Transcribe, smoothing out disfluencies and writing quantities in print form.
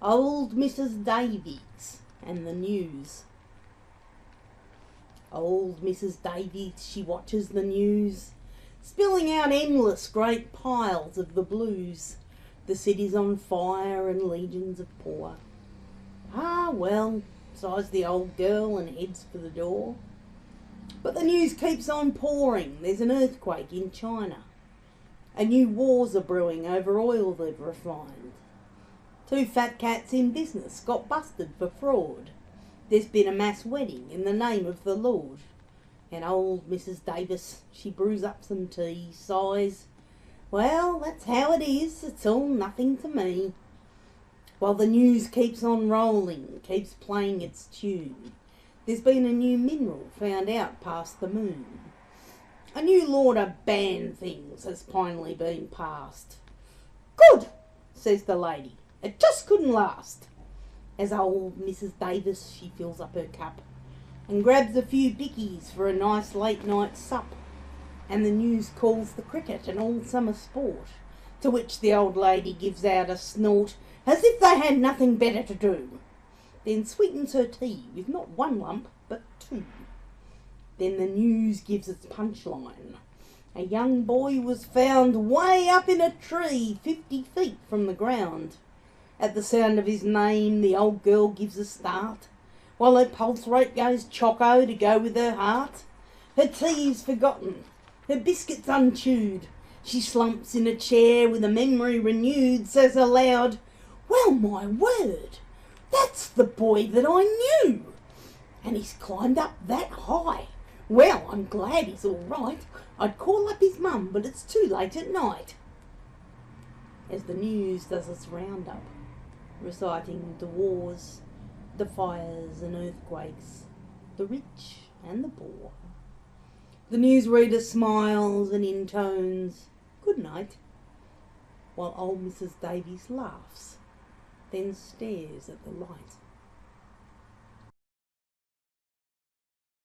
Old Mrs. Davies and the news. Old Mrs. Davies, she watches the news, spilling out endless great piles of the blues. The city's on fire and legions of poor. Ah, well, sighs the old girl and heads for the door. But the news keeps on pouring. There's an earthquake in China. A new wars are brewing over oil they've refined. 2 fat cats in business got busted for fraud. There's been a mass wedding in the name of the Lord. And old Mrs. Davies, she brews up some tea, sighs, well, that's how it is, it's all nothing to me. While the news keeps on rolling, keeps playing its tune, there's been a new mineral found out past the moon. A new law to ban things has finally been passed. Good, says the lady, it just couldn't last. As old Mrs. Davies, she fills up her cup and grabs a few bickies for a nice late night sup. And the news calls the cricket an all-summer sport, to which the old lady gives out a snort, as if they had nothing better to do. Then sweetens her tea with not 1 lump, but 2. Then the news gives its punchline. A young boy was found way up in a tree, 50 feet from the ground. At the sound of his name, the old girl gives a start, while her pulse rate goes choco to go with her heart. Her tea's forgotten, her biscuits unchewed. She slumps in a chair with a memory renewed, says aloud, well, my word, that's the boy that I knew. And he's climbed up that high. Well, I'm glad he's all right. I'd call up his mum, but it's too late at night. As the news does its roundup, reciting the wars, the fires and earthquakes, the rich and the poor, the newsreader smiles and intones good night, while old Mrs. Davies laughs, then stares at the light.